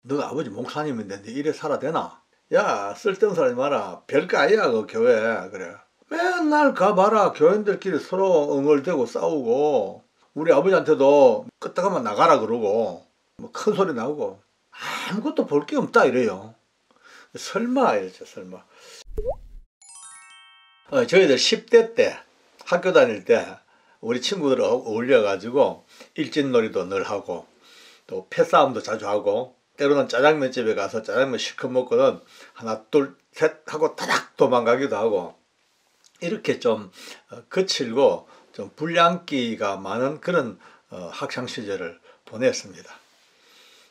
너 아버지 목사님인데 네 이래 살아 되나? 야, 쓸데없는 소리 하지 마라. 별거 아니야 그 교회. 그래. 맨날 가봐라. 교인들끼리 서로 엉얼대고 싸우고 우리 아버지한테도 끄떡하면 나가라 그러고 뭐 큰 소리 나오고 아무것도 볼 게 없다 이래요. 설마 이랬죠. 설마. 저희들 10대 때 학교 다닐 때 우리 친구들 어울려가지고 일진놀이도 늘 하고 또 패싸움도 자주 하고 때로는 짜장면집에 가서 짜장면 실컷 먹고는 하나 둘 셋 하고 타닥 도망가기도 하고 이렇게 좀 거칠고 좀 불량기가 많은 그런 학창 시절을 보냈습니다.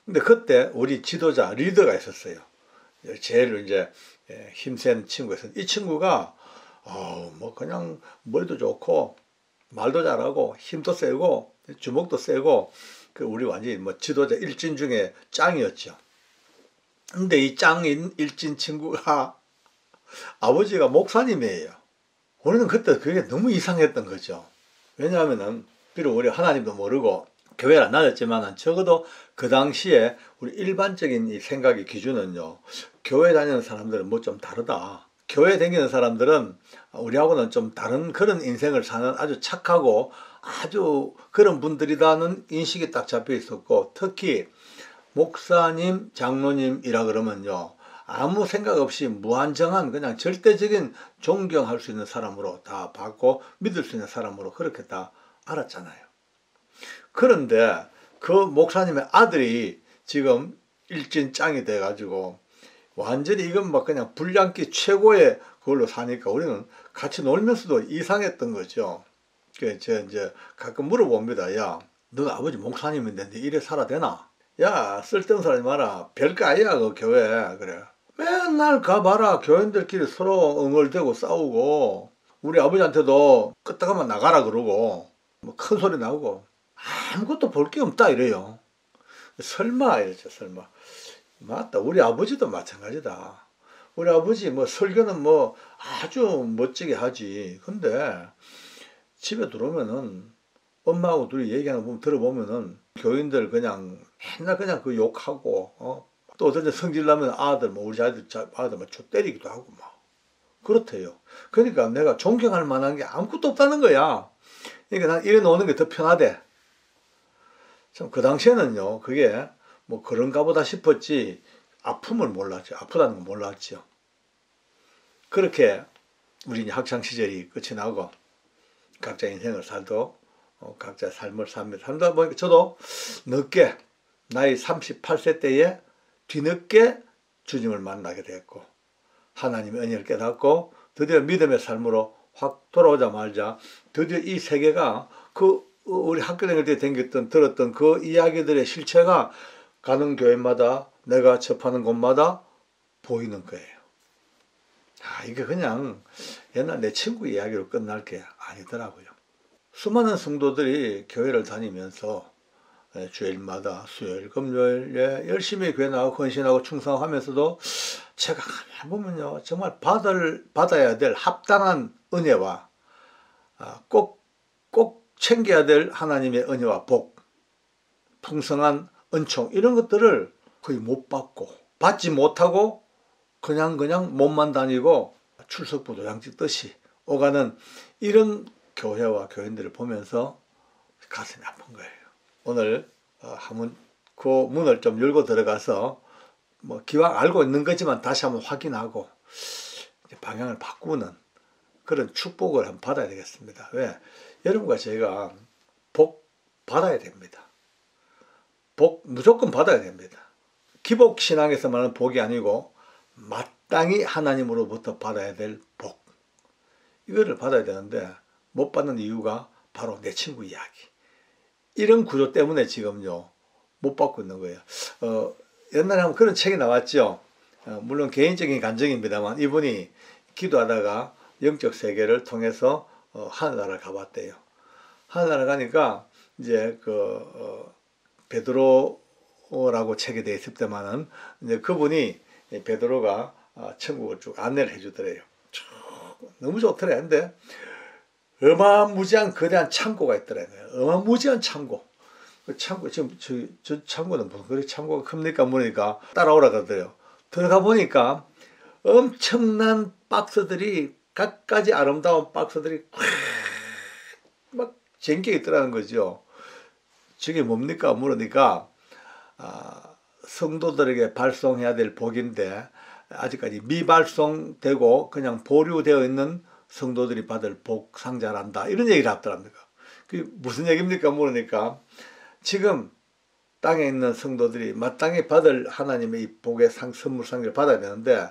근데 그때 우리 지도자 리더가 있었어요. 제일 이제 힘센 친구였어요. 이 친구가 뭐 그냥 머리도 좋고 말도 잘하고 힘도 세고 주먹도 세고 그 우리 완전히 뭐 지도자 일진 중에 짱이었죠. 근데 이 짱인 일진 친구가 아버지가 목사님이에요. 우리는 그때 그게 너무 이상했던 거죠. 왜냐하면은 비록 우리 하나님도 모르고 교회를 안 다녔지만 적어도 그 당시에 우리 일반적인 이 생각의 기준은요, 교회 다니는 사람들은 뭐 좀 다르다. 교회 다니는 사람들은 우리하고는 좀 다른 그런 인생을 사는 아주 착하고 아주 그런 분들이라는 인식이 딱 잡혀 있었고, 특히 목사님, 장로님이라 그러면요, 아무 생각 없이 무한정한 그냥 절대적인 존경할 수 있는 사람으로 다 받고 믿을 수 있는 사람으로 그렇게 다 알았잖아요. 그런데 그 목사님의 아들이 지금 일진짱이 돼가지고 완전히 이건 막 그냥 불량기 최고의 그걸로 사니까 우리는 같이 놀면서도 이상했던 거죠. 그래서 이제 가끔 물어봅니다. 야, 너 아버지 목사님인데 네 이래 살아 되나? 야, 쓸데없는 소리 하지 마라. 별거 아니야 그 교회. 그래. 맨날 가봐라. 교인들끼리 서로 엉얼대고 싸우고 우리 아버지한테도 끄떡하면 나가라 그러고 뭐 큰 소리 나오고 아무것도 볼 게 없다 이래요. 설마 이랬죠. 설마. 맞다. 우리 아버지도 마찬가지다. 우리 아버지 뭐 설교는 뭐 아주 멋지게 하지. 근데 집에 들어오면은 엄마하고 둘이 얘기하는 거 들어보면은 교인들 그냥 맨날 그냥 그 욕하고 또 어떤 데 성질 나면 아들 뭐 우리 아들 막 때리기도 하고 막 그렇대요. 그러니까 내가 존경할 만한 게 아무것도 없다는 거야. 그러니까 난 이래 놓는 게 더 편하대. 참 그 당시에는요 그게 뭐 그런가 보다 싶었지 아픔을 몰랐죠. 아프다는 걸 몰랐죠. 그렇게 우리 학창 시절이 끝이 나고 각자 인생을 살도 각자 삶을 살다 보니까 저도 늦게 나이 38세 때에 뒤늦게 주님을 만나게 됐고 하나님의 은혜를 깨닫고 드디어 믿음의 삶으로 확 돌아오자마자 드디어 이 세계가 그 우리 학교 다닐 때 들었던 그 이야기들의 실체가 가는 교회마다 내가 접하는 곳마다 보이는 거예요. 이게 그냥 옛날 내 친구 이야기로 끝날 게 아니더라고요. 수많은 성도들이 교회를 다니면서 주일마다 수요일, 금요일 열심히 교회 나가고 헌신하고 충성하면서도 제가 보면요 정말 받아야 될 합당한 은혜와 꼭 챙겨야 될 하나님의 은혜와 복, 풍성한 은총 이런 것들을 거의 못 받고 받지 못하고 그냥 몸만 다니고 출석부 도장 찍듯이 오가는 이런 교회와 교인들을 보면서 가슴이 아픈 거예요. 오늘 한번 그 문을 좀 열고 들어가서 뭐 기왕 알고 있는 거지만 다시 한번 확인하고 방향을 바꾸는 그런 축복을 한번 받아야 되겠습니다. 왜? 여러분과 제가 복 받아야 됩니다. 복 무조건 받아야 됩니다. 기복신앙에서 말하는 복이 아니고 마땅히 하나님으로부터 받아야 될 복. 이거를 받아야 되는데 못 받는 이유가 바로 내 친구 이야기. 이런 구조 때문에 지금요 못 받고 있는 거예요. 옛날에 한번 그런 책이 나왔죠. 물론 개인적인 감정입니다만 이분이 기도하다가 영적 세계를 통해서 하늘나라를 가봤대요. 하늘나라 가니까 이제 베드로라고 책에 되어 있을 때만은 이제 그분이 베드로가 천국을 쭉 안내를 해주더래요. 너무 좋더래. 근데 어마무지한 거대한 창고가 있더라고요. 어마무지한 창고. 창고, 지금 저 창고는 무슨 그렇게 창고가 큽니까? 뭐니까 따라오라 그러더래요. 들어가 보니까 엄청난 박스들이, 갖가지 아름다운 박스들이 막 쟁겨 있더라는 거죠. 저게 뭡니까? 물으니까 성도들에게 발송해야 될 복인데 아직까지 미발송되고 그냥 보류되어 있는 성도들이 받을 복 상자란다, 이런 얘기를 하더랍니다. 그게 무슨 얘기입니까? 물으니까 지금 땅에 있는 성도들이 마땅히 받을 하나님의 이 복의 선물 상자를 받아야 되는데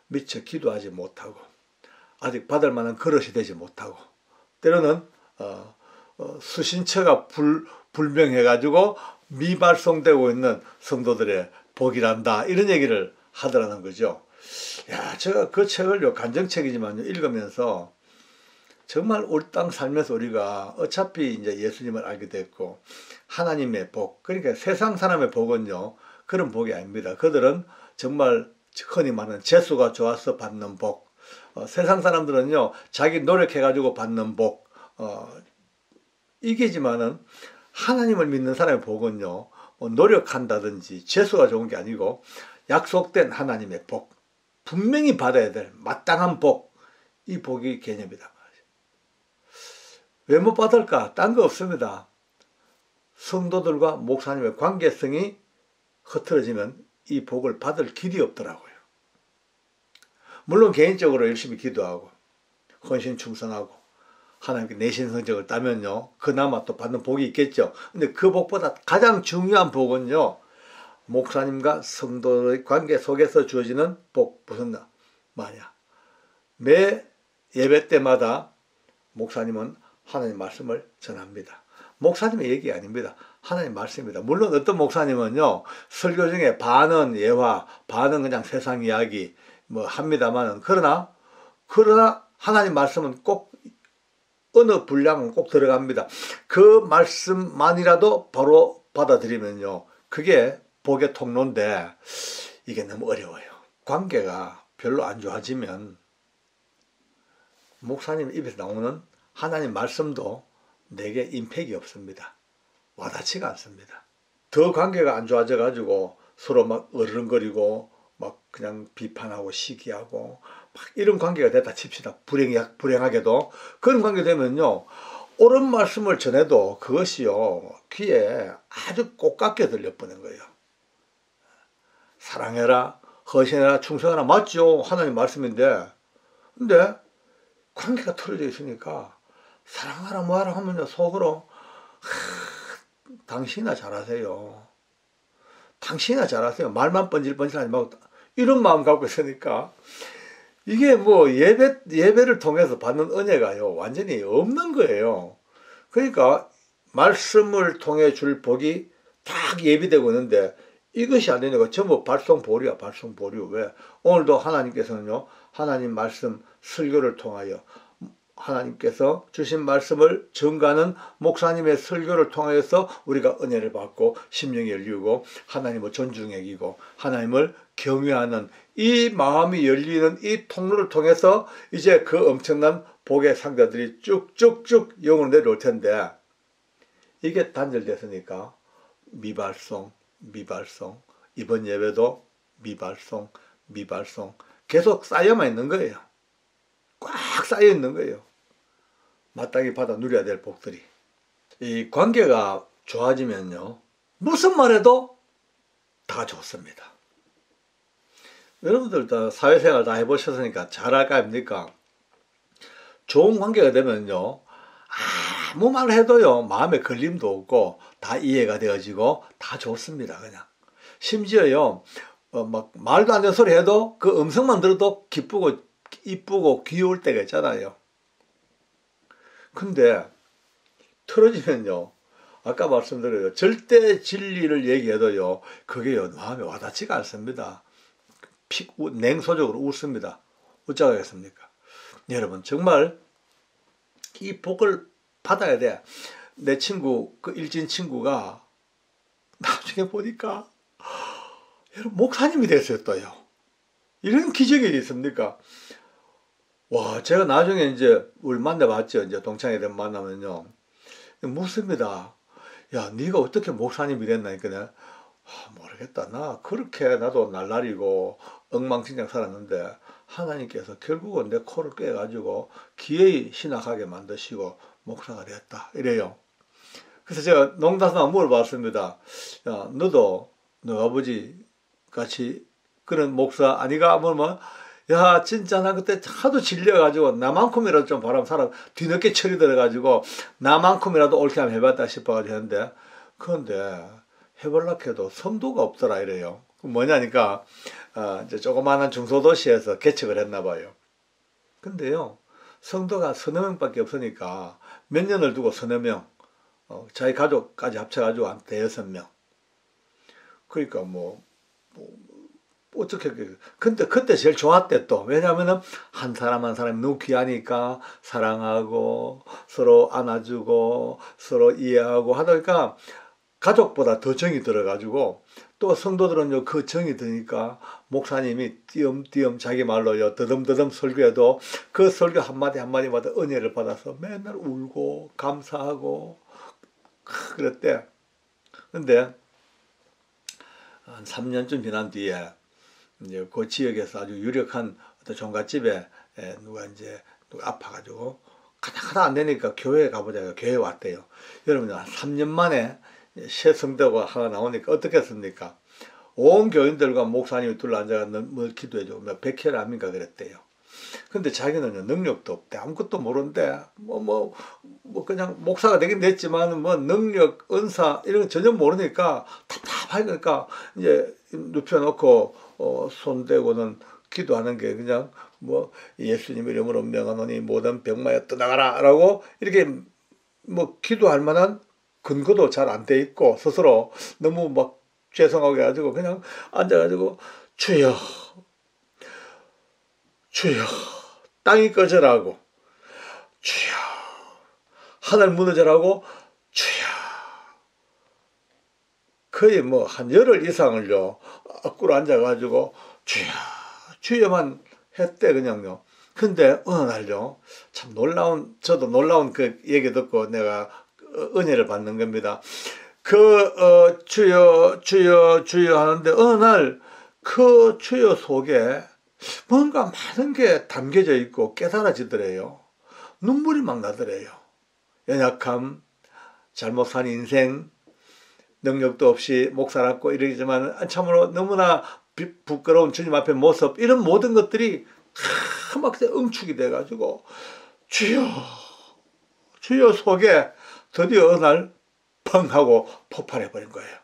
미처 기도하지 못하고 아직 받을 만한 그릇이 되지 못하고 때로는 수신처가 불명해가지고 미발송되고 있는 성도들의 복이란다, 이런 얘기를 하더라는 거죠. 야, 제가 그 책을요, 간정책이지만요, 읽으면서 정말 우리 땅 살면서 우리가 어차피 이제 예수님을 알게 됐고 하나님의 복, 그러니까 세상 사람의 복은요 그런 복이 아닙니다. 그들은 정말 흔히 말하는 재수가 좋아서 받는 복, 세상 사람들은요 자기 노력해가지고 받는 복, 이게지만은 하나님을 믿는 사람의 복은요 노력한다든지 재수가 좋은 게 아니고 약속된 하나님의 복, 분명히 받아야 될 마땅한 복, 이 복이 개념이다. 왜 못 받을까? 딴 거 없습니다. 성도들과 목사님의 관계성이 흐트러지면 이 복을 받을 길이 없더라고요. 물론 개인적으로 열심히 기도하고 헌신 충성하고 하나님께 내신 성적을 따면요 그나마 또 받는 복이 있겠죠. 근데 그 복보다 가장 중요한 복은요 목사님과 성도의 관계 속에서 주어지는 복, 무슨 말이야. 매 예배 때마다 목사님은 하나님 말씀을 전합니다. 목사님의 얘기 아닙니다. 하나님 말씀입니다. 물론 어떤 목사님은요 설교 중에 반은 예화, 반은 그냥 세상 이야기 뭐 합니다만은, 그러나 하나님 말씀은 꼭 어느 분량은 꼭 들어갑니다. 그 말씀만이라도 바로 받아들이면요 그게 복의 통로인데 이게 너무 어려워요. 관계가 별로 안 좋아지면 목사님 입에서 나오는 하나님 말씀도 내게 임팩이 없습니다. 와닿지가 않습니다. 더 관계가 안 좋아져 가지고 서로 막 어르렁거리고 막 그냥 비판하고 시기하고 막 이런 관계가 됐다 칩시다. 불행하게도 그런 관계 되면요 옳은 말씀을 전해도 그것이요 귀에 아주 고깝게 들려보는 거예요. 사랑해라, 헌신해라, 충성하라, 맞죠? 하나님 말씀인데, 근데 관계가 틀어져 있으니까 사랑하라 뭐하라 하면요 속으로 당신이나 잘하세요. 당신이나 잘하세요. 말만 번질번질하지 말고, 이런 마음 갖고 있으니까 이게 뭐 예배를 통해서 받는 은혜가요 완전히 없는 거예요. 그러니까 말씀을 통해 줄 복이 딱 예비되고 있는데 이것이 안 되니까 전부 발송보류야. 발송보류. 왜? 오늘도 하나님께서는요 하나님 말씀 설교를 통하여 하나님께서 주신 말씀을 전가하는 목사님의 설교를 통해서 우리가 은혜를 받고 심령이 열리고 하나님을 존중해 기고 하나님을 경외하는 이 마음이 열리는 이 통로를 통해서 이제 그 엄청난 복의 상자들이 쭉쭉쭉 영으로 내려올 텐데 이게 단절됐으니까 미발송, 이번 예배도 미발송 계속 쌓여만 있는 거예요. 꽉 쌓여 있는 거예요. 마땅히 받아 누려야 될 복들이. 이 관계가 좋아지면요 무슨 말해도 다 좋습니다. 여러분들 다 사회생활 다 해보셨으니까 잘 알 거 아닙니까? 좋은 관계가 되면요 아무 말 해도요 마음에 걸림도 없고 다 이해가 되어지고 다 좋습니다. 그냥 심지어요 막 말도 안 되는 소리 해도 그 음성만 들어도 기쁘고 이쁘고 귀여울 때가 있잖아요. 근데 틀어지면요 아까 말씀드려요 절대 진리를 얘기해도요 그게요 마음에 와닿지가 않습니다. 냉소적으로 웃습니다. 어쩌겠습니까? 여러분 정말 이 복을 받아야 돼. 내 친구 그 일진 친구가 나중에 보니까 여러분 목사님이 됐어요. 또요. 이런 기적이 있습니까? 와, 제가 나중에 이제 우리 만나봤죠. 이제 동창회들 만나면요 묻습니다. 야, 네가 어떻게 목사님이 됐나니까 내가 모르겠다. 나 그렇게 나도 날라리고 엉망진창 살았는데 하나님께서 결국은 내 코를 꿰가지고 기어이 신학하게 만드시고 목사가 됐다. 이래요. 그래서 제가 농담삼아 물어봤습니다. 야, 너도 너 아버지 같이 그런 목사 아니가? 물으면 야, 진짜 나 그때 하도 질려가지고 나만큼이라도 좀 바람 사람 뒤늦게 철이 들어가지고 나만큼이라도 옳게 한번 해봤다 싶어가지고 했는데 그런데 해볼라 해도 성도가 없더라 이래요. 뭐냐니까 이제 조그마한 중소도시에서 개척을 했나 봐요. 근데요, 성도가 서너 명밖에 없으니까 몇 년을 두고 서너 명, 자기 가족까지 합쳐가지고 한 대여섯 명. 그러니까 뭐 어떻게 근데 그때 제일 좋았대 또. 왜냐면은 한 사람 한 사람이 너무 귀하니까 사랑하고 서로 안아주고 서로 이해하고 하다 보니까 가족보다 더 정이 들어가지고 또 성도들은 그 정이 드니까 목사님이 띄엄띄엄 자기 말로요 더듬더듬 설교해도 그 설교 한마디 한마디마다 은혜를 받아서 맨날 울고 감사하고 그랬대. 근데 한 3년쯤 지난 뒤에 이제 그 지역에서 아주 유력한 어떤 종갓집에 누가 아파가지고 가다 안 되니까 교회에 가보자. 교회에 왔대요. 여러분 한 3년 만에 새 성도가 하나 나오니까 어떻겠습니까? 온 교인들과 목사님이 둘러앉아가 뭐 기도해주고 몇 백회를 합니까 그랬대요. 근데 자기는 능력도 없대. 아무것도 모르는데 그냥 목사가 되긴 됐지만 뭐 능력, 은사 이런 거 전혀 모르니까 답답하니까 이제 눕혀놓고 손 대고는 기도하는 게 그냥 뭐 예수님 이름으로 명하노니 모든 병마여 떠나가라 라고 이렇게 뭐 기도할 만한 근거도 잘 안 돼 있고 스스로 너무 막 죄송하게 해가지고 그냥 앉아가지고 주여 주여 땅이 꺼져라고 주여 하늘 무너져라고 주여 거의 뭐 한 열흘 이상을요 꿇어 앉아가지고 주여 주여만 했대 그냥요. 근데 어느 날요 참 놀라운 저도 놀라운 그 얘기 듣고 내가 은혜를 받는 겁니다. 주여 주여 주여 하는데 어느 날 그 주여 속에 뭔가 많은 게 담겨져 있고 깨달아지더래요. 눈물이 막 나더래요. 연약함, 잘못 산 인생, 능력도 없이 목사랍고 이러지만 참으로 너무나 부끄러운 주님 앞에 모습 이런 모든 것들이 막 응축이 돼가지고 주여 주여 속에 드디어 어느 날 펑 하고 폭발해버린 거예요.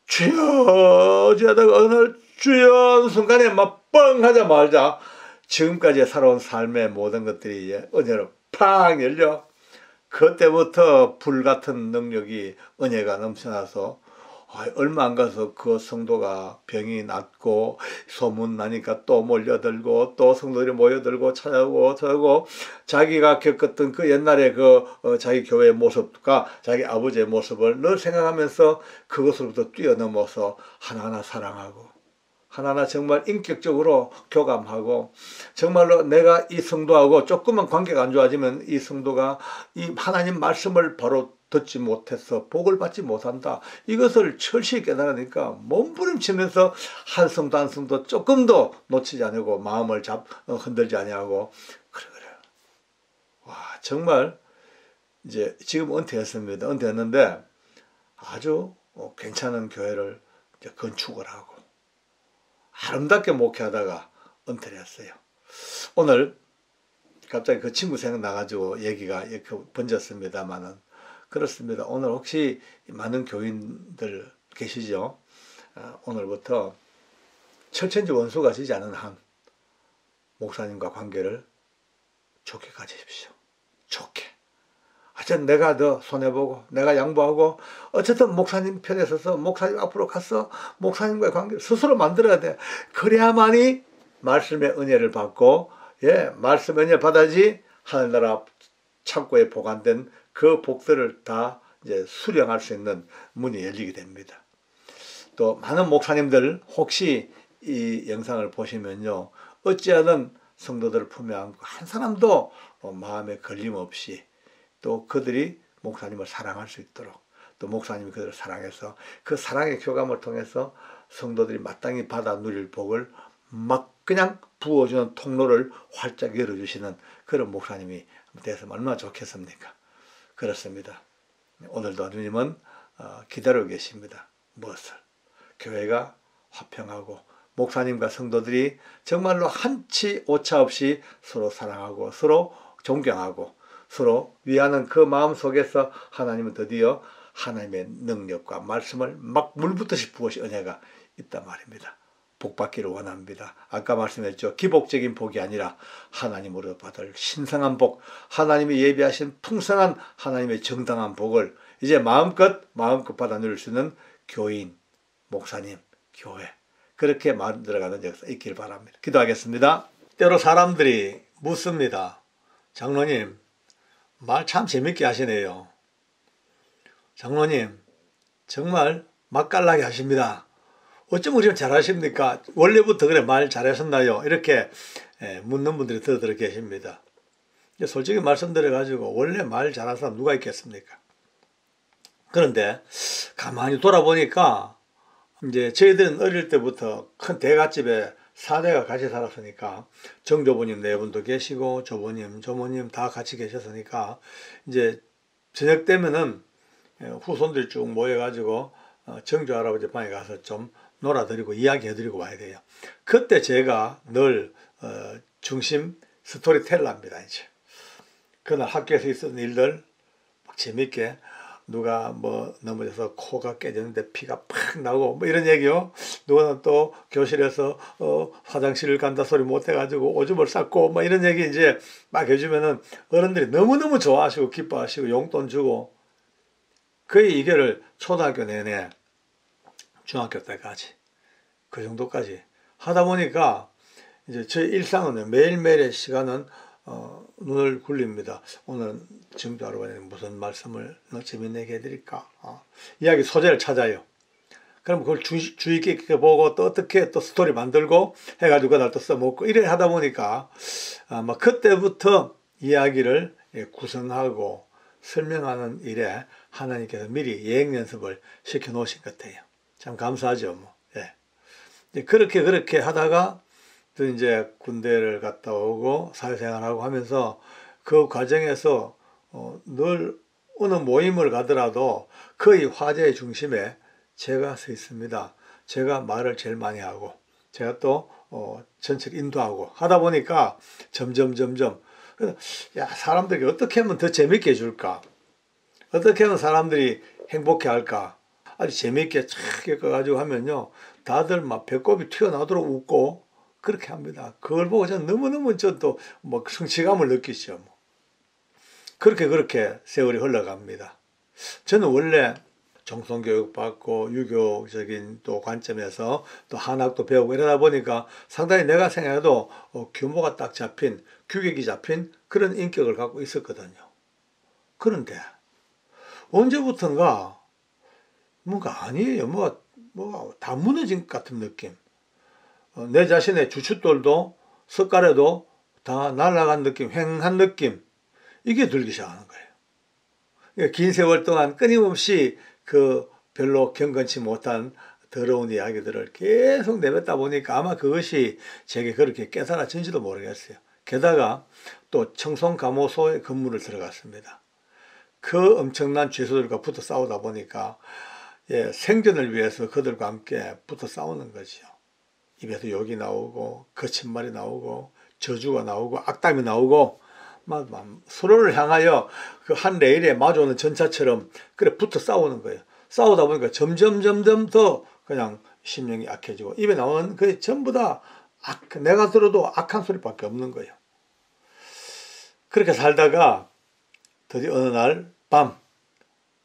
주여 주여 하다가 어느 날 주여 순간에 막 뻥 하자마자 지금까지 살아온 삶의 모든 것들이 이제 은혜로 팍 열려 그때부터 불같은 능력이 은혜가 넘쳐나서 얼마 안 가서 그 성도가 병이 낫고 소문나니까 또 몰려들고 또 성도들이 모여들고 찾아오고 자기가 겪었던 그 옛날에 자기 교회의 모습과 자기 아버지의 모습을 늘 생각하면서 그것으로부터 뛰어넘어서 하나하나 사랑하고 하나하나 정말 인격적으로 교감하고 정말로 내가 이 성도하고 조금만 관계가 안 좋아지면 이 성도가 이 하나님 말씀을 바로 듣지 못해서 복을 받지 못한다. 이것을 철저히 깨달으니까 몸부림치면서 한 성도 한 성도 조금도 놓치지 않고 마음을 흔들지 아니하고 그래. 와 정말 이제 지금 은퇴했습니다. 은퇴했는데 아주 괜찮은 교회를 이제 건축을 하고 아름답게 목회하다가 은퇴를 했어요. 오늘 갑자기 그 친구 생각나가지고 얘기가 이렇게 번졌습니다만은 그렇습니다. 오늘 혹시 많은 교인들 계시죠? 오늘부터 철천지 원수가 지지 않은 한 목사님과 관계를 좋게 가지십시오. 좋게. 어쨌든 내가 더 손해보고 내가 양보하고 어쨌든 목사님 편에 서서 목사님 앞으로 가서 목사님과의 관계를 스스로 만들어야 돼. 그래야만이 말씀의 은혜를 받고 말씀의 은혜를 받아야지 하늘나라 창고에 보관된 그 복들을 다 이제 수령할 수 있는 문이 열리게 됩니다. 또 많은 목사님들 혹시 이 영상을 보시면요 어찌하든 성도들을 품에 안고 한 사람도 마음에 걸림 없이 또 그들이 목사님을 사랑할 수 있도록 또 목사님이 그들을 사랑해서 그 사랑의 교감을 통해서 성도들이 마땅히 받아 누릴 복을 막 그냥 부어주는 통로를 활짝 열어주시는 그런 목사님이 돼서 얼마나 좋겠습니까? 그렇습니다. 오늘도 주님은 기다리고 계십니다. 무엇을? 교회가 화평하고 목사님과 성도들이 정말로 한치 오차 없이 서로 사랑하고 서로 존경하고 서로 위하는 그 마음 속에서 하나님은 드디어 하나님의 능력과 말씀을 막 물붓듯이 부으신 은혜가 있단 말입니다. 복 받기를 원합니다. 아까 말씀했죠. 기복적인 복이 아니라 하나님으로 받을 신성한 복, 하나님이 예비하신 풍성한 하나님의 정당한 복을 이제 마음껏 받아 누릴 수 있는 교인, 목사님, 교회 그렇게 만들어가는 역사 있길 바랍니다. 기도하겠습니다. 때로 사람들이 묻습니다. 장로님 말 참 재밌게 하시네요. 장로님 정말 맛깔나게 하십니다. 어쩜 그렇게 잘하십니까? 원래부터 그래 말 잘하셨나요? 이렇게 묻는 분들이 들어 계십니다. 솔직히 말씀드려가지고 원래 말 잘하는 사람 누가 있겠습니까? 그런데 가만히 돌아보니까 이제 저희들은 어릴 때부터 큰 대갓집에 4대가 같이 살았으니까 정조부님 4분도 계시고 조부님, 조모님 다 같이 계셨으니까 이제 저녁 되면은 후손들이 쭉 모여가지고 정조 할아버지 방에 가서 좀 놀아드리고 이야기해드리고 와야 돼요. 그때 제가 늘 중심 스토리텔러입니다. 이제 그날 학교에서 있었던 일들 막 재밌게 누가 뭐 넘어져서 코가 깨졌는데 피가 팍 나고 뭐 이런 얘기요. 누구는 또 교실에서 화장실을 간다 소리 못해가지고 오줌을 쌌고 뭐 이런 얘기 이제 막 해주면은 어른들이 너무너무 좋아하시고 기뻐하시고 용돈 주고 거의 이거를 초등학교 내내 중학교 때까지 그 정도까지 하다 보니까 이제 저희 일상은 매일매일의 시간은 눈을 굴립니다. 오늘 정조 할아버지는 무슨 말씀을 재밌게 해드릴까? 이야기 소재를 찾아요. 그럼 그걸 주의 깊게 보고 또 어떻게 또 스토리 만들고 해가지고 그날 또 써먹고 이래 하다 보니까 아마 그때부터 이야기를 구성하고 설명하는 일에 하나님께서 미리 예행 연습을 시켜 놓으신 것 같아요. 참 감사하죠. 뭐. 예. 그렇게 하다가 또 이제 군대를 갔다 오고 사회생활하고 하면서 그 과정에서 늘 어느 모임을 가더라도 거의 화제의 중심에 제가 서 있습니다. 제가 말을 제일 많이 하고 제가 또 전체를 인도하고 하다 보니까 점점 야 사람들이 어떻게 하면 더 재밌게 해줄까? 어떻게 하면 사람들이 행복해 할까? 아주 재밌게 착 겪어가지고 하면요 다들 막 배꼽이 튀어나오도록 웃고 그렇게 합니다. 그걸 보고 저는 너무너무 저도 뭐 성취감을 느끼죠. 그렇게 세월이 흘러갑니다. 저는 원래 정성교육 받고 유교적인 또 관점에서 또 한학도 배우고 이러다 보니까 상당히 내가 생각해도 규모가 딱 잡힌 규격이 잡힌 그런 인격을 갖고 있었거든요. 그런데 언제부턴가 뭔가 아니에요. 뭐가 다 무너진 것 같은 느낌. 내 자신의 주춧돌도 석가래도 다 날아간 느낌, 횡한 느낌 이게 들기 시작하는 거예요. 긴 세월 동안 끊임없이 그 별로 경건치 못한 더러운 이야기들을 계속 내뱉다 보니까 아마 그것이 제게 그렇게 깨달아진지도 모르겠어요. 게다가 또 청송감호소에 근무를 들어갔습니다. 그 엄청난 죄수들과 붙어 싸우다 보니까 생존을 위해서 그들과 함께 붙어 싸우는 거죠. 입에서 욕이 나오고 거친 말이 나오고 저주가 나오고 악담이 나오고 막 서로를 향하여 그 한 레일에 마주오는 전차처럼 그래 붙어 싸우는 거예요. 싸우다 보니까 점점 더 그냥 심령이 악해지고 입에 나오는 그 전부 다 내가 들어도 악한 소리밖에 없는 거예요. 그렇게 살다가 드디어 어느 날 밤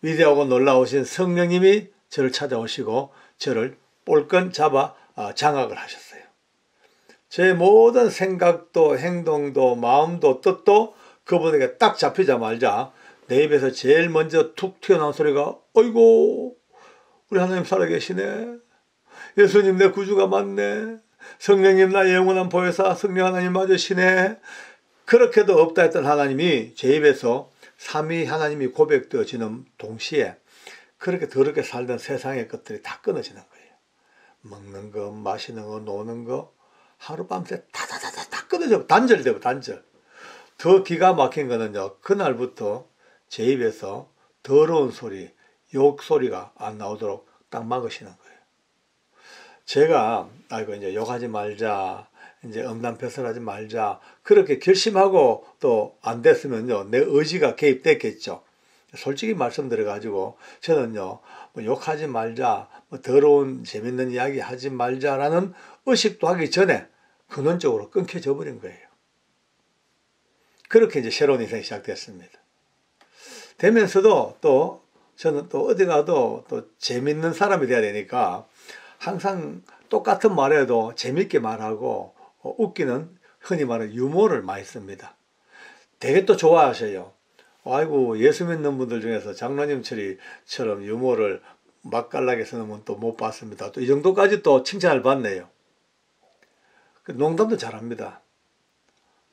위대하고 놀라우신 성령님이 저를 찾아오시고 저를 볼건 잡아 장악을 하셨어요. 제 모든 생각도 행동도 마음도 뜻도 그분에게 딱 잡히자마자 내 입에서 제일 먼저 툭 튀어나온 소리가 어이고 우리 하나님 살아계시네. 예수님 내 구주가 맞네. 성령님 나의 영원한 보혜사 성령 하나님 맞으시네. 그렇게도 없다 했던 하나님이 제 입에서 삼위 하나님이 고백되어지는 동시에 그렇게 더럽게 살던 세상의 것들이 다 끊어지는 거예요. 먹는 거, 마시는 거, 노는 거, 하룻밤새 다 끊어져. 단절되고 단절. 더 기가 막힌 거는요, 그날부터 제 입에서 더러운 소리, 욕 소리가 안 나오도록 딱 막으시는 거예요. 제가 아이고 이제 욕하지 말자, 이제 음란패설하지 말자 그렇게 결심하고 또 안 됐으면요, 내 의지가 개입됐겠죠. 솔직히 말씀드려 가지고 저는요, 뭐 욕하지 말자, 뭐 더러운 재밌는 이야기 하지 말자라는 의식도 하기 전에 근원적으로 끊겨져 버린 거예요. 그렇게 이제 새로운 인생이 시작됐습니다. 되면서도 또 저는 또 어디 가도 또 재밌는 사람이 돼야 되니까 항상 똑같은 말해도 재밌게 말하고 웃기는, 흔히 말하는 유머를 많이 씁니다. 되게 또 좋아하셔요. 아이고, 예수 믿는 분들 중에서 장로님처럼 유머를 맛깔나게 쓰는 분 또 못 봤습니다. 또 이 정도까지 또 칭찬을 받네요. 농담도 잘합니다.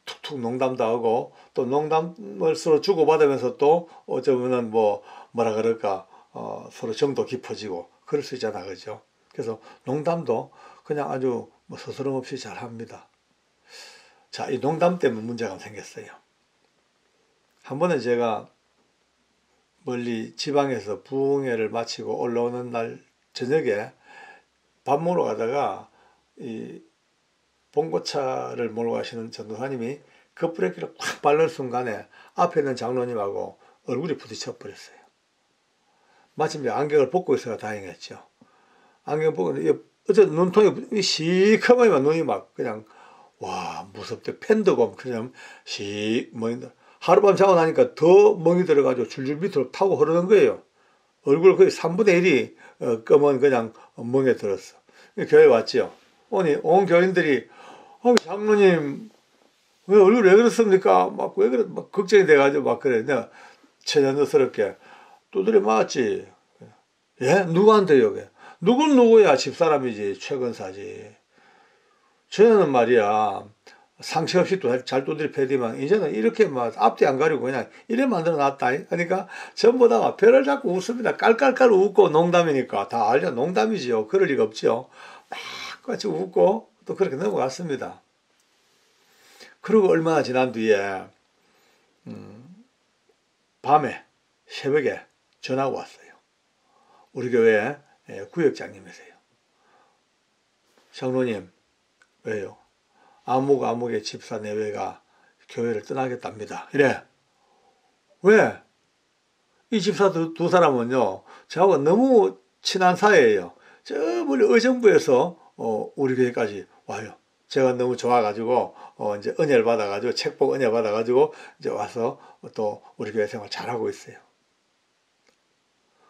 툭툭 농담도 하고, 또 농담을 서로 주고받으면서 또 어쩌면은 뭐라 그럴까, 서로 정도 깊어지고 그럴 수 있잖아, 그죠? 그래서 농담도 그냥 아주 뭐 스스럼 없이 잘 합니다. 자, 이 농담 때문에 문제가 생겼어요. 한 번은 제가 멀리 지방에서 부흥회를 마치고 올라오는 날 저녁에 밥 먹으러 가다가 이 봉고차를 몰고 가시는 전도사님이 급브레이크를 확 밟는 순간에 앞에 있는 장로님하고 얼굴이 부딪혀 버렸어요. 마침 안경을 벗고 있어서 다행이었죠. 안경 벗고 어째 눈통이 시커매면 눈이 막 그냥 와 무섭대. 팬더곰 그냥 씩 멍이 들어. 하룻밤 자고 나니까 더 멍이 들어가지고 줄줄 밑으로 타고 흐르는 거예요. 얼굴 거의 3분의 1이 검은 그냥 멍에 들었어. 교회 왔지요. 오니 온 교인들이 장로님 왜 얼굴 왜 그렇습니까? 막 왜 그래? 막 걱정이 돼가지고 막 그래. 내가 천연스럽게 두드려 맞았지. 예? 누구한테요? 누군 누구야? 집사람이지. 최근사지. 저는 말이야 상처 없이 또 잘 두드려 패디만 이제는 이렇게 막 앞뒤 안 가리고 그냥 이래 만들어 놨다. 그러니까 전부 다 배를 잡고 웃습니다. 깔깔깔 웃고 농담이니까 다 알죠. 농담이지요. 그럴 리가 없죠. 막 같이 웃고 또 그렇게 넘어갔습니다. 그리고 얼마나 지난 뒤에 밤에 새벽에 전화가 왔어요. 우리 교회 구역장님이세요. 장로님 왜요? 아무의 집사 내외가 교회를 떠나겠답니다. 이래. 왜? 이 집사 두 사람은요, 저하고 너무 친한 사이예요. 저 멀리 의정부에서 우리 교회까지 와요. 제가 너무 좋아가지고 이제 은혜를 받아가지고 책복 은혜 받아가지고 이제 와서 또 우리 교회 생활 잘하고 있어요.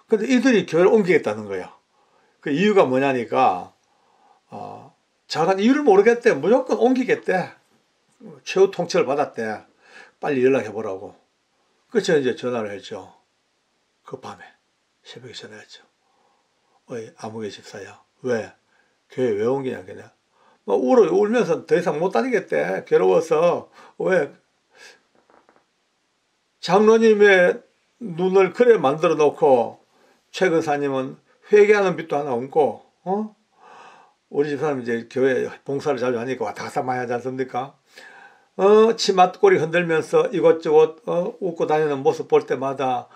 근데 이들이 교회를 옮기겠다는 거예요. 그 이유가 뭐냐니까 자간 이유를 모르겠대. 무조건 옮기겠대. 최후 통째를 받았대. 빨리 연락해 보라고. 그래서 이제 전화를 했죠. 그 밤에 새벽에 전화했죠. 어이 아무개 집사야. 왜? 교회 왜 옮기냐 그냥. 막 울면서 더 이상 못 다니겠대. 괴로워서. 왜? 장로님의 눈을 그래 만들어 놓고 최근사님은 회개하는 빛도 하나 없고 우리 집사람 이제 교회 봉사를 자주 하니까 왔다 갔다 많이 하지 않습니까? 치맛꼬리 흔들면서 이것저것 웃고 다니는 모습 볼 때마다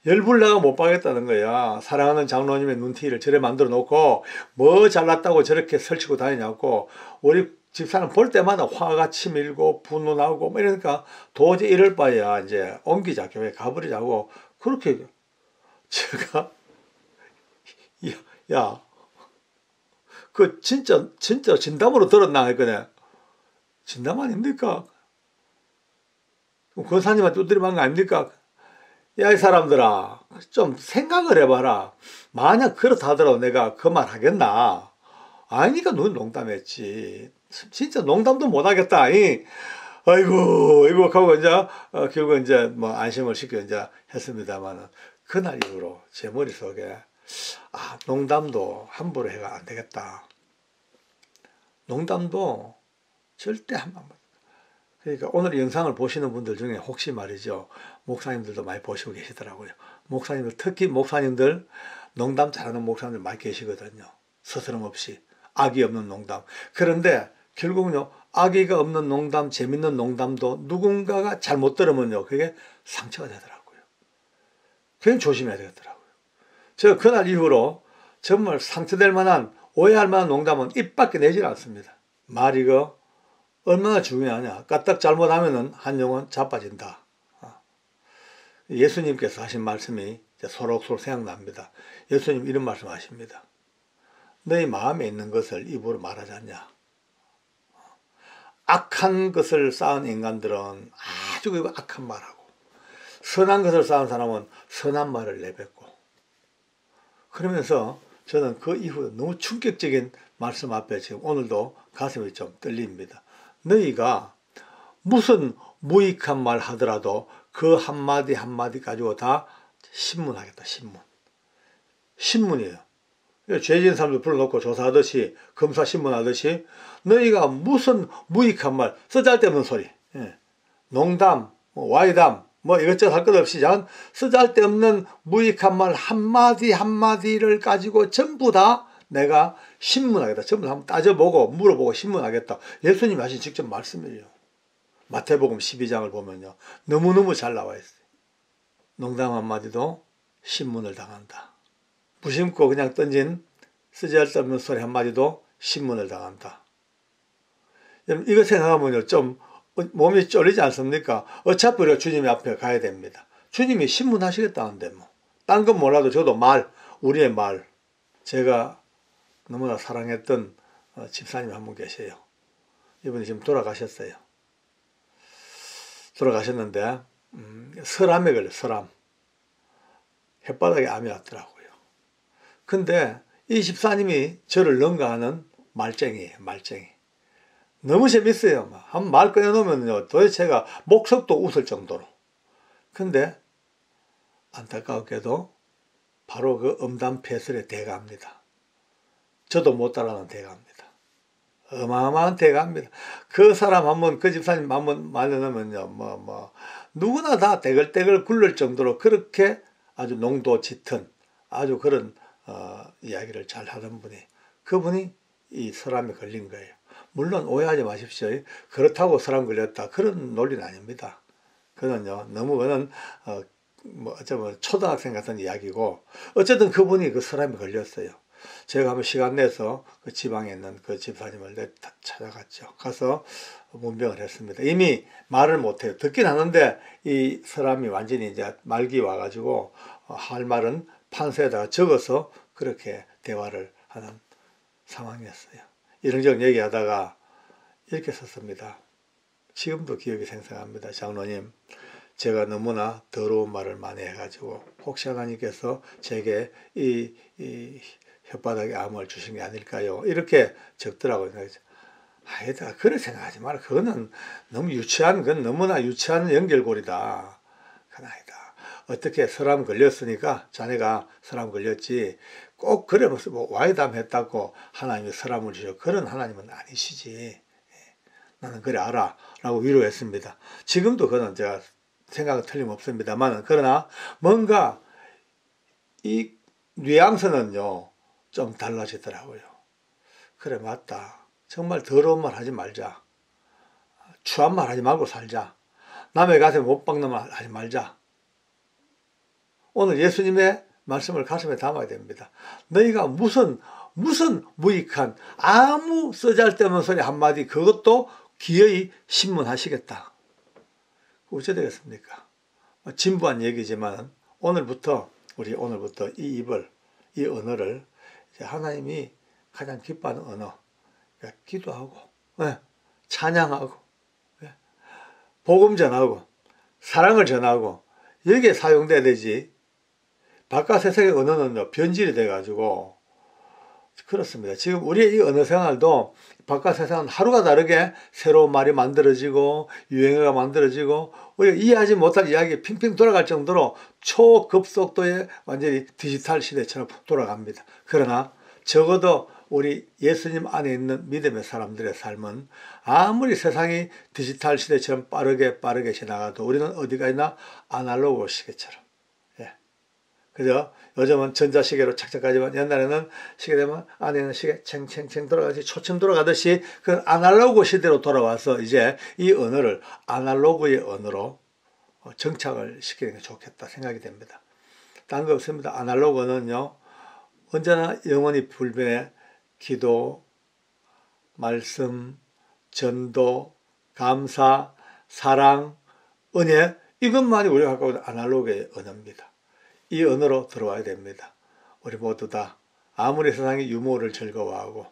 열불나가 못 받겠다는 거야. 사랑하는 장로님의 눈티를 저래 만들어 놓고 뭐 잘났다고 저렇게 설치고 다니냐고. 우리 집사람 볼 때마다 화가 치밀고 분노나고 뭐 이러니까 도저히 이럴 바에야 이제 옮기자, 교회 가버리자고. 그렇게 제가 야 그 진짜 진담으로 들었나 했거든. 진담 아닙니까? 권사님한테 두드려만 거 아닙니까? 야, 이 사람들아, 좀 생각을 해봐라. 만약 그렇다 하더라도 내가 그 말 하겠나? 아니니까 넌 농담했지. 진짜 농담도 못 하겠다. 아이고, 하고 이제, 결국 이제 뭐 안심을 시켜 이제 했습니다만은, 그날 이후로 제 머릿속에, 농담도 함부로 해가 안 되겠다. 농담도 절대 그러니까 오늘 이 영상을 보시는 분들 중에 혹시 말이죠, 목사님들도 많이 보시고 계시더라고요. 목사님들, 특히 목사님들, 농담 잘하는 목사님들 많이 계시거든요. 스스럼 없이 악의 없는 농담. 그런데 결국은요, 악의가 없는 농담, 재밌는 농담도 누군가가 잘못 들으면요, 그게 상처가 되더라고요. 그냥 조심해야 되겠더라고요. 제가 그날 이후로 정말 상처될 만한, 오해할 만한 농담은 입 밖에 내질 않습니다. 말이 얼마나 중요하냐. 까딱 잘못하면은 한 영혼 자빠진다. 예수님께서 하신 말씀이 소록소록 생각납니다. 예수님 이런 말씀 하십니다. 너희 마음에 있는 것을 입으로 말하지 않냐. 악한 것을 쌓은 인간들은 아주 악한 말하고, 선한 것을 쌓은 사람은 선한 말을 내뱉고. 그러면서 저는 그 이후 너무 충격적인 말씀 앞에 지금 오늘도 가슴이 좀 떨립니다. 너희가 무슨 무익한 말 하더라도 그 한마디 한마디 가지고 다 신문하겠다. 신문이에요. 죄 지은 사람들 불러놓고 조사하듯이, 검사 신문하듯이 너희가 무슨 무익한 말, 쓰잘데없는 소리, 농담, 와이담, 이것저것 할 것 없이 쓰잘데없는 무익한 말 한마디 한마디를 가지고 전부 다 내가 신문하겠다. 전부 한번 따져보고 물어보고 신문하겠다. 예수님이 하신 직접 말씀이에요. 마태복음 12장을 보면요, 너무너무 잘 나와 있어요. 농담 한마디도 신문을 당한다. 무심코 그냥 던진 쓰잘데없는 소리 한마디도 신문을 당한다. 여러분, 이거 생각하면요, 좀 몸이 쫄리지 않습니까? 어차피 우리가 주님 앞에 가야 됩니다. 주님이 신문하시겠다는데 딴 건 몰라도 저도 우리의 말, 제가 너무나 사랑했던 집사님 한 분 계세요. 이분이 지금 돌아가셨어요. 돌아가셨는데 설암에 걸려, 설암. 혓바닥에 암이 왔더라고요. 근데 이 집사님이 저를 능가하는 말쟁이에요, 말쟁이. 너무 재밌어요. 한 말 꺼내놓으면요, 도대체가 목석도 웃을 정도로. 근데 안타깝게도 바로 그 음담패설의 대가입니다. 저도 못 따라하는 대가입니다. 어마어마한 대가입니다. 그 사람 한번, 그 집사님 한번 말려놓으면요, 누구나 다 대글대글 굴릴 정도로 그렇게 아주 농도 짙은 아주 그런 이야기를 잘 하던 분이, 그분이 이 설암에 걸린 거예요. 물론 오해하지 마십시오. 그렇다고 설암 걸렸다, 그런 논리는 아닙니다. 그거는요, 너무 그는 어쩌면 초등학생 같은 이야기고, 어쨌든 그분이 그 설암에 걸렸어요. 제가 한번 시간 내서 그 지방에 있는 그 집사님을 찾아갔죠. 가서 문병을 했습니다. 이미 말을 못해요. 듣긴 하는데 이 설암이 완전히 이제 말기 와가지고 할 말은 판서에다가 적어서 그렇게 대화를 하는 상황이었어요. 이런저런 얘기하다가 이렇게 썼습니다. 지금도 기억이 생생합니다. 장로님, 제가 너무나 더러운 말을 많이 해가지고 혹시 하나님께서 제게 이 혓바닥에 암을 주신 게 아닐까요? 이렇게 적더라고요. 아니다, 그런 생각하지 마라. 그거는 너무 유치한, 그건 너무나 유치한 연결고리다. 그건 아니다. 어떻게 설암 걸렸으니까 자네가 설암 걸렸지, 꼭 그래 무슨 와이담 했다고 하나님이 설암을 주셔, 그런 하나님은 아니시지. 나는 그래 알아 라고 위로했습니다. 지금도 그는 제가 생각은 틀림없습니다만, 그러나 뭔가 이 뉘앙스는요 좀 달라지더라고요. 그래, 맞다. 정말 더러운 말 하지 말자. 추한 말 하지 말고 살자. 남의 가슴에 못 박는 말 하지 말자. 오늘 예수님의 말씀을 가슴에 담아야 됩니다. 너희가 무슨 무익한 아무 쓰잘데없는 소리 한마디, 그것도 기어이 신문하시겠다. 어찌 되겠습니까? 진부한 얘기지만 오늘부터 이 입을, 이 언어를 하나님이 가장 기뻐하는 언어, 기도하고 찬양하고 복음 전하고 사랑을 전하고, 여기에 사용돼야 되지. 바깥 세상의 언어는 변질이 돼가지고 그렇습니다. 지금 우리의 이 언어 생활도 바깥 세상은 하루가 다르게 새로운 말이 만들어지고 유행어가 만들어지고 우리가 이해하지 못할 이야기 핑핑 돌아갈 정도로 초급속도의 완전히 디지털 시대처럼 돌아갑니다. 그러나 적어도 우리 예수님 안에 있는 믿음의 사람들의 삶은 아무리 세상이 디지털 시대처럼 빠르게 지나가도 우리는 어디가 있나? 아날로그 시계처럼. 예. 그죠? 요즘은 전자시계로 착착하지만 옛날에는 시계 되면 안에는 시계 챙챙챙 돌아가듯이 초침 돌아가듯이 그 아날로그 시대로 돌아와서 이제 이 언어를 아날로그의 언어로 정착을 시키는 게 좋겠다 생각이 됩니다. 딴 거 없습니다. 아날로그는요, 언제나 영원히 불변의 기도, 말씀, 전도, 감사, 사랑, 은혜, 이것만이 우리가 갖고 있는 아날로그의 언어입니다. 이 언어로 들어와야 됩니다. 우리 모두 다 아무리 세상이 유머를 즐거워하고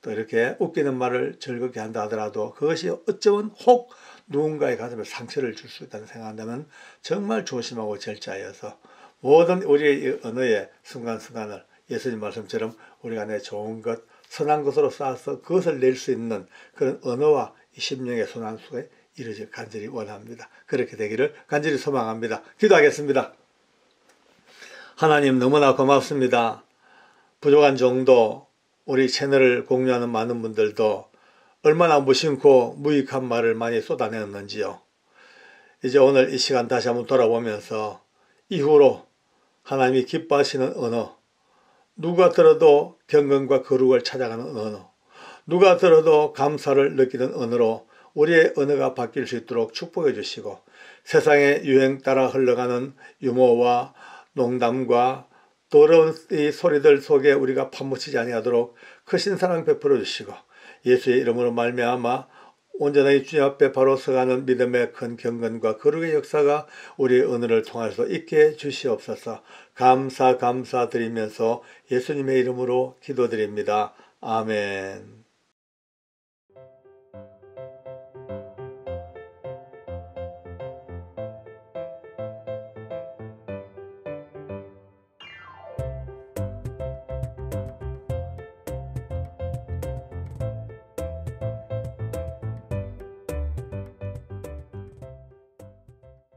또 이렇게 웃기는 말을 즐겁게 한다 하더라도 그것이 어쩌면 혹 누군가의 가슴에 상처를 줄 수 있다는 생각한다면 정말 조심하고 절제하여서 모든 우리의 언어의 순간순간을 예수님 말씀처럼 우리가 내 좋은 것, 선한 것으로 쌓아서 그것을 낼 수 있는 그런 언어와 이 심령의 순환수가 이루어질 간절히 원합니다. 그렇게 되기를 간절히 소망합니다. 기도하겠습니다. 하나님 너무나 고맙습니다. 부족한 정도 우리 채널을 공유하는 많은 분들도 얼마나 무심코 무익한 말을 많이 쏟아내었는지요. 이제 오늘 이 시간 다시 한번 돌아보면서 이후로 하나님이 기뻐하시는 언어, 누가 들어도 경건과 거룩을 찾아가는 언어, 누가 들어도 감사를 느끼는 언어로 우리의 언어가 바뀔 수 있도록 축복해 주시고 세상의 유행 따라 흘러가는 유머와 농담과 더러운 이 소리들 속에 우리가 파묻히지 아니하도록 크신 사랑 베풀어 주시고 예수의 이름으로 말미암아 온전하게 주님 앞에 바로 서가는 믿음의 큰 경건과 거룩의 역사가 우리의 언어를 통해서 있게 주시옵소서. 감사드리면서 예수님의 이름으로 기도드립니다. 아멘.